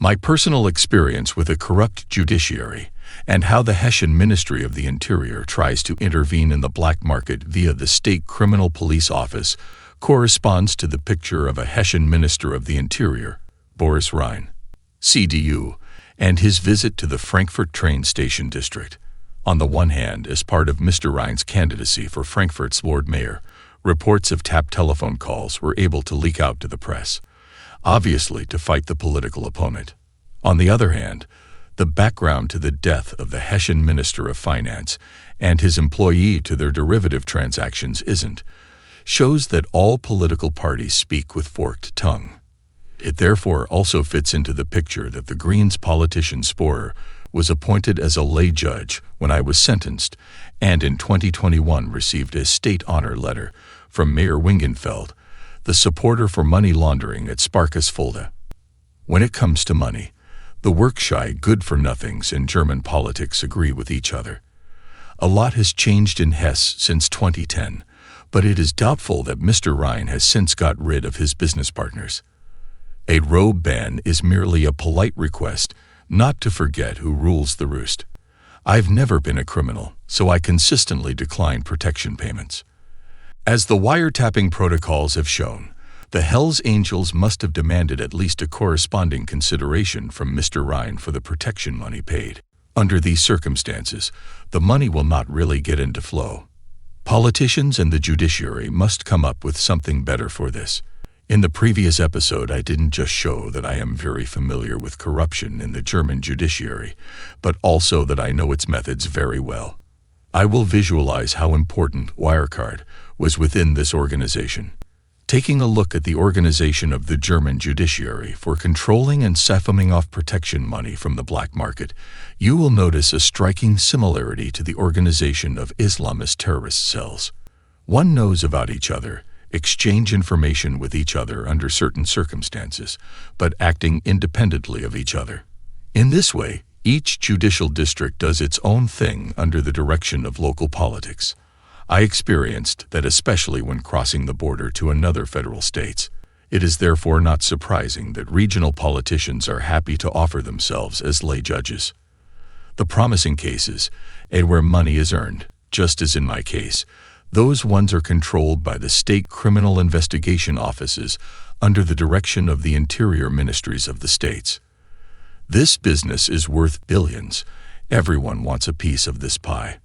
My personal experience with a corrupt judiciary and how the Hessian Ministry of the Interior tries to intervene in the black market via the State Criminal Police Office corresponds to the picture of a Hessian Minister of the Interior, Boris Rhein, CDU, and his visit to the Frankfurt train station district. On the one hand, as part of Mr. Rhein's candidacy for Frankfurt's Lord Mayor, reports of tapped telephone calls were able to leak out to the press, obviously to fight the political opponent. On the other hand, the background to the death of the Hessian Minister of Finance and his employee to their derivative transactions shows that all political parties speak with forked tongue. It therefore also fits into the picture that the Greens politician Sporer was appointed as a lay judge when I was sentenced and in 2021 received a state honor letter from Mayor Wingenfeld, the supporter for money laundering at Sparkasfolde. When it comes to money, the work-shy good-for-nothings in German politics agree with each other. A lot has changed in Hesse since 2010, but it is doubtful that Mr. Rhein has since got rid of his business partners. A robe ban is merely a polite request not to forget who rules the roost. I've never been a criminal, so I consistently decline protection payments. As the wiretapping protocols have shown, the Hells Angels must have demanded at least a corresponding consideration from Mr. Rhein for the protection money paid. Under these circumstances, the money will not really get into flow. Politicians and the judiciary must come up with something better for this. In the previous episode, I didn't just show that I am very familiar with corruption in the German judiciary, but also that I know its methods very well. I will visualize how important Wirecard was within this organization. Taking a look at the organization of the German judiciary for controlling and siphoning off protection money from the black market, you will notice a striking similarity to the organization of Islamist terrorist cells. One knows about each other, exchange information with each other under certain circumstances, but acting independently of each other. In this way, each judicial district does its own thing under the direction of local politics. I experienced that especially when crossing the border to another federal states. It is therefore not surprising that regional politicians are happy to offer themselves as lay judges. The promising cases, and where money is earned, just as in my case, those ones are controlled by the state criminal investigation offices under the direction of the interior ministries of the states. This business is worth billions. Everyone wants a piece of this pie.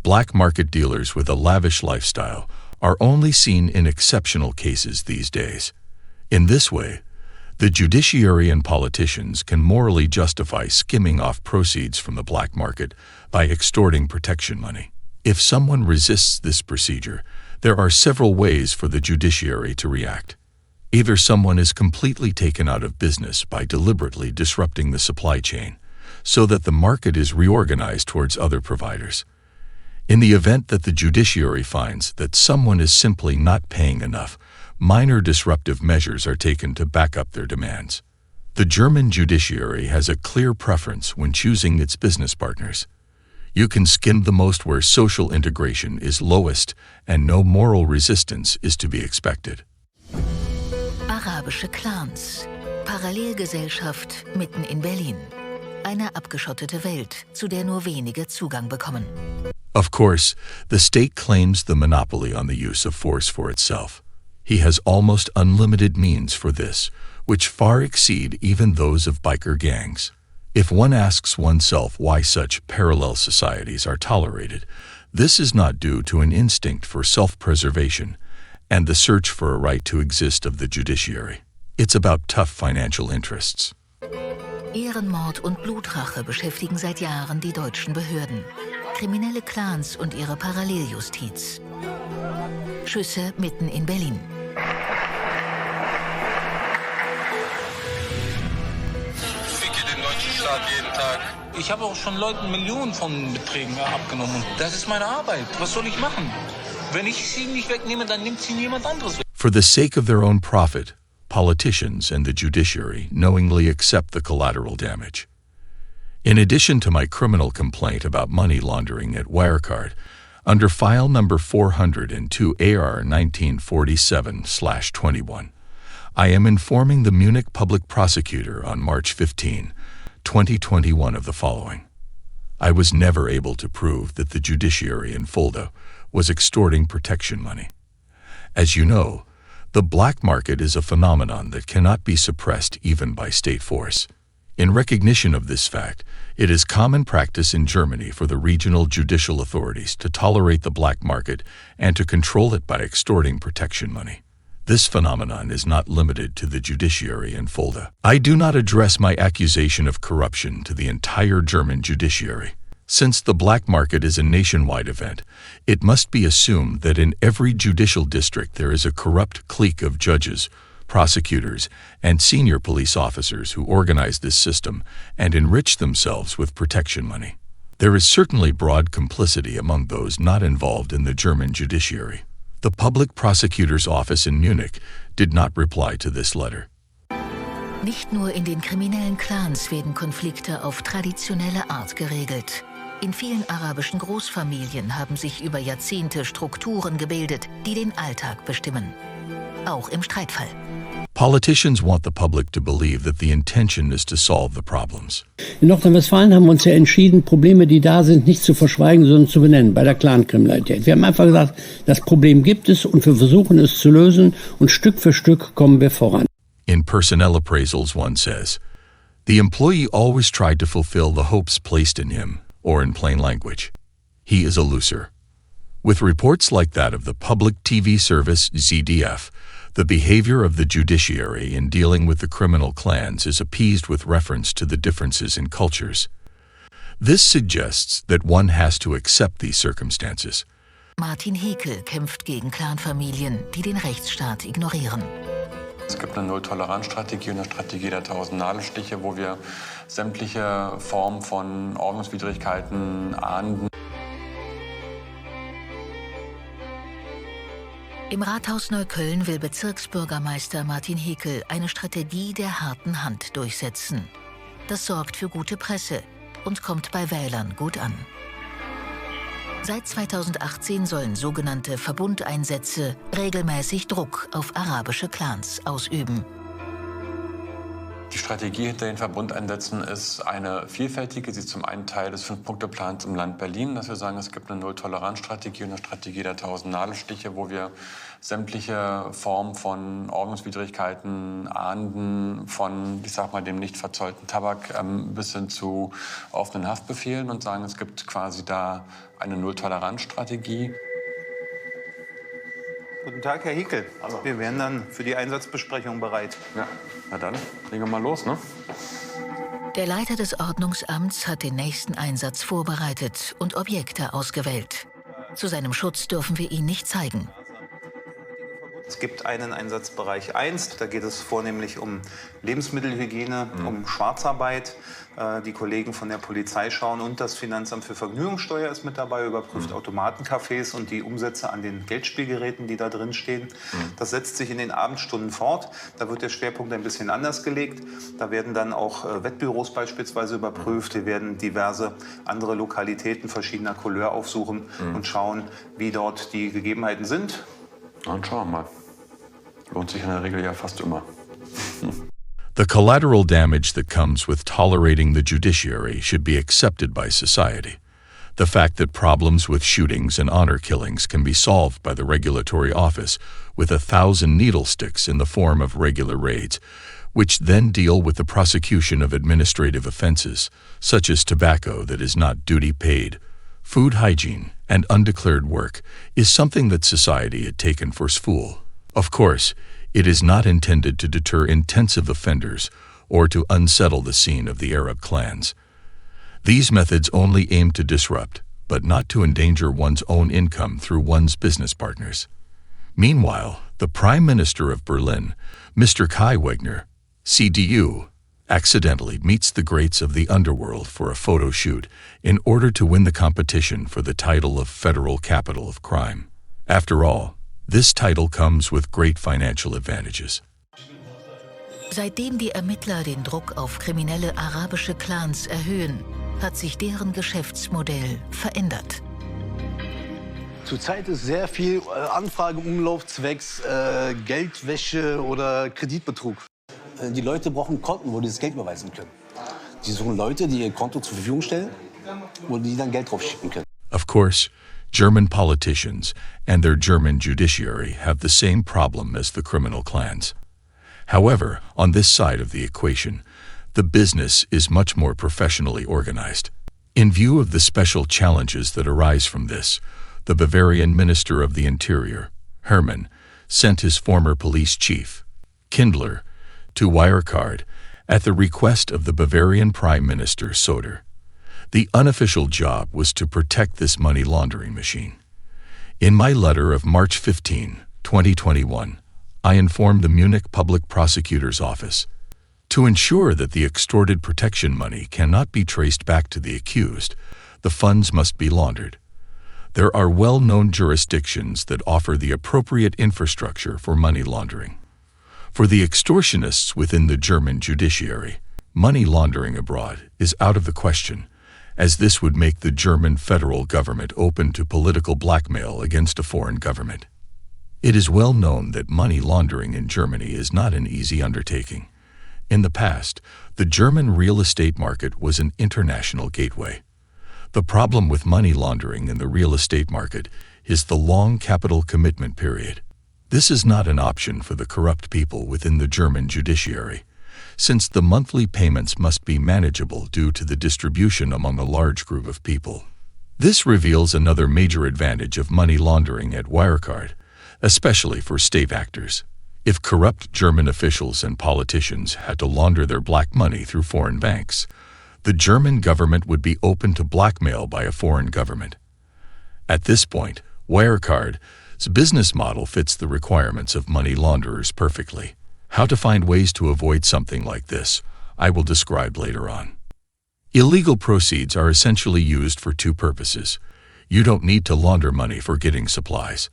Black market dealers with a lavish lifestyle are only seen in exceptional cases these days. In this way, the judiciary and politicians can morally justify skimming off proceeds from the black market by extorting protection money. If someone resists this procedure, there are several ways for the judiciary to react. Either someone is completely taken out of business by deliberately disrupting the supply chain, so that the market is reorganized towards other providers. In the event that the judiciary finds that someone is simply not paying enough, minor disruptive measures are taken to back up their demands. The German judiciary has a clear preference when choosing its business partners. You can skim the most where social integration is lowest and no moral resistance is to be expected. Arabische Clans. Parallelgesellschaft mitten in Berlin. Eine abgeschottete Welt, zu der nur wenige Zugang bekommen. Of course, the state claims the monopoly on the use of force for itself. He has almost unlimited means for this, which far exceed even those of biker gangs. If one asks oneself why such parallel societies are tolerated, this is not due to an instinct for self-preservation and the search for a right to exist of the judiciary. It's about tough financial interests. Ehrenmord und Blutrache beschäftigen seit Jahren die deutschen Behörden. Kriminelle Clans und ihre Paralleljustiz. Schüsse mitten in Berlin. Jeden Tag. Ich habe auch schon Leuten Millionen von Beträgen abgenommen. Das ist meine Arbeit. Was soll ich machen? Wenn ich sie nicht wegnehme, dann nimmt sie niemand anderes weg. For the sake of their own profit, politicians and the judiciary knowingly accept the collateral damage. In addition to my criminal complaint about money laundering at Wirecard, under file number 402 AR 1947/21, I am informing the Munich public prosecutor on March 15, 2021 of the following. I was never able to prove that the judiciary in Fulda was extorting protection money. As you know, the black market is a phenomenon that cannot be suppressed even by state force. In recognition of this fact, it is common practice in Germany for the regional judicial authorities to tolerate the black market and to control it by extorting protection money. This phenomenon is not limited to the judiciary in Fulda. I do not address my accusation of corruption to the entire German judiciary. Since the black market is a nationwide event, it must be assumed that in every judicial district there is a corrupt clique of judges, prosecutors, and senior police officers who organize this system and enrich themselves with protection money. There is certainly broad complicity among those not involved in the German judiciary. The public prosecutor's office in Munich did not reply to this letter. Nicht nur in den kriminellen Clans werden Konflikte auf traditionelle Art geregelt. In vielen arabischen Großfamilien haben sich über Jahrzehnte Strukturen gebildet, die den Alltag bestimmen. Auch im Streitfall. Politicians want the public to believe that the intention is to solve the problems. In Nordrhein-Westfalen haben wir uns ja entschieden, Probleme, die da sind, nicht zu verschweigen, sondern zu benennen, bei der Clankriminalität. Wir haben einfach gesagt, das Problem gibt es und wir versuchen es zu lösen und Stück für Stück kommen wir voran. In personnel appraisals, one says, the employee always tried to fulfill the hopes placed in him, or in plain language, he is a loser. With reports like that of the public TV service ZDF, the behavior of the judiciary in dealing with the criminal clans is appeased with reference to the differences in cultures. This suggests that one has to accept these circumstances. Martin Hekel kämpft gegen Clanfamilien, die den Rechtsstaat ignorieren. Es gibt eine Null-Toleranz-Strategie und eine Strategie der 1000 Nadelstiche, wo wir sämtliche Formen von Ordnungswidrigkeiten ahnden. Im Rathaus Neukölln will Bezirksbürgermeister Martin Hekel eine Strategie der harten Hand durchsetzen. Das sorgt für gute Presse und kommt bei Wählern gut an. Seit 2018 sollen sogenannte Verbundeinsätze regelmäßig Druck auf arabische Clans ausüben. Die Strategie hinter den Verbundeinsätzen ist eine vielfältige. Sie ist zum einen Teil des 5-Punkte-Plans im Land Berlin, dass wir sagen, es gibt eine Null-Toleranz-Strategie und eine Strategie der 1000 Nadelstiche, wo wir sämtliche Formen von Ordnungswidrigkeiten ahnden, von, ich sag mal, dem nicht verzollten Tabak bis hin zu offenen Haftbefehlen und sagen, es gibt quasi da eine Null-Toleranz-Strategie. Guten Tag, Herr Hickel. Hallo. Wir wären dann für die Einsatzbesprechung bereit. Ja, na dann, legen wir mal los, ne? Der Leiter des Ordnungsamts hat den nächsten Einsatz vorbereitet und Objekte ausgewählt. Zu seinem Schutz dürfen wir ihn nicht zeigen. Es gibt einen Einsatzbereich 1, da geht es vornehmlich um Lebensmittelhygiene, um Schwarzarbeit. Die Kollegen von der Polizei schauen und das Finanzamt für Vergnügungssteuer ist mit dabei, überprüft Automatencafés und die Umsätze an den Geldspielgeräten, die da drin stehen. Das setzt sich in den Abendstunden fort. Da wird der Schwerpunkt ein bisschen anders gelegt. Da werden dann auch Wettbüros beispielsweise überprüft. Wir werden diverse andere Lokalitäten verschiedener Couleur aufsuchen und schauen, wie dort die Gegebenheiten sind. Dann schauen wir mal. Lohnt sich in der Regel ja fast immer. The collateral damage that comes with tolerating the judiciary should be accepted by society. The fact that problems with shootings and honor killings can be solved by the regulatory office with 1,000 needle sticks in the form of regular raids, which then deal with the prosecution of administrative offenses, such as tobacco that is not duty paid, food hygiene, and undeclared work, is something that society had taken for spool. Of course, it is not intended to deter intensive offenders or to unsettle the scene of the Arab clans. These methods only aim to disrupt, but not to endanger one's own income through one's business partners. Meanwhile, the Prime Minister of Berlin, Mr. Kai Wegner, CDU, accidentally meets the greats of the underworld for a photo shoot in order to win the competition for the title of Federal Capital of Crime. After all, this title comes with great financial advantages. Seitdem die Ermittler den Druck auf kriminelle arabische Clans erhöhen, hat sich deren Geschäftsmodell verändert. Zurzeit ist sehr viel Anfrage im Umlauf zwecks Geldwäsche oder Kreditbetrug. Die Leute brauchen Konten, wo die das Geld überweisen können. Sie suchen Leute, die ihr Konto zur Verfügung stellen, wo die dann Geld drauf schicken können. Of course, German politicians and their German judiciary have the same problem as the criminal clans. However, on this side of the equation, the business is much more professionally organized. In view of the special challenges that arise from this, the Bavarian Minister of the Interior, Hermann, sent his former police chief, Kindler, to Wirecard at the request of the Bavarian Prime Minister Söder. The unofficial job was to protect this money laundering machine. In my letter of March 15, 2021, I informed the Munich Public Prosecutor's Office to ensure that the extorted protection money cannot be traced back to the accused, the funds must be laundered. There are well-known jurisdictions that offer the appropriate infrastructure for money laundering. For the extortionists within the German judiciary, money laundering abroad is out of the question, as this would make the German federal government open to political blackmail against a foreign government. It is well known that money laundering in Germany is not an easy undertaking. In the past, the German real estate market was an international gateway. The problem with money laundering in the real estate market is the long capital commitment period. This is not an option for the corrupt people within the German judiciary, since the monthly payments must be manageable due to the distribution among a large group of people. This reveals another major advantage of money laundering at Wirecard, especially for state actors. If corrupt German officials and politicians had to launder their black money through foreign banks, the German government would be open to blackmail by a foreign government. At this point, Wirecard's business model fits the requirements of money launderers perfectly. How to find ways to avoid something like this, I will describe later on. Illegal proceeds are essentially used for two purposes. You don't need to launder money for getting supplies.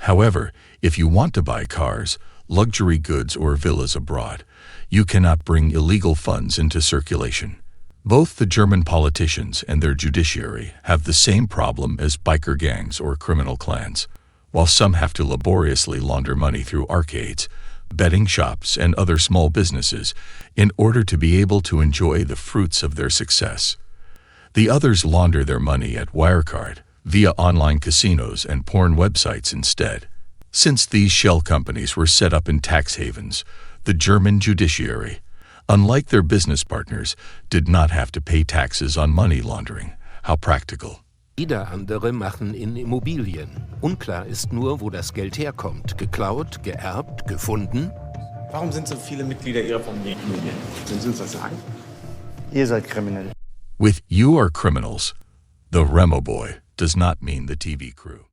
However, if you want to buy cars, luxury goods, or villas abroad, you cannot bring illegal funds into circulation. Both the German politicians and their judiciary have the same problem as biker gangs or criminal clans. While some have to laboriously launder money through arcades, betting shops, and other small businesses in order to be able to enjoy the fruits of their success, the others launder their money at Wirecard via online casinos and porn websites instead. Since these shell companies were set up in tax havens, the German judiciary, unlike their business partners, did not have to pay taxes on money laundering. How practical. Wieder andere machen in Immobilien. Unklar ist nur, wo das Geld herkommt. Geklaut, geerbt, gefunden. Warum sind so viele Mitglieder Ihrer Familie Immobilien? Können Sie uns das sagen? Ihr seid kriminell. With "you are criminals," the Remo boy does not mean the TV crew.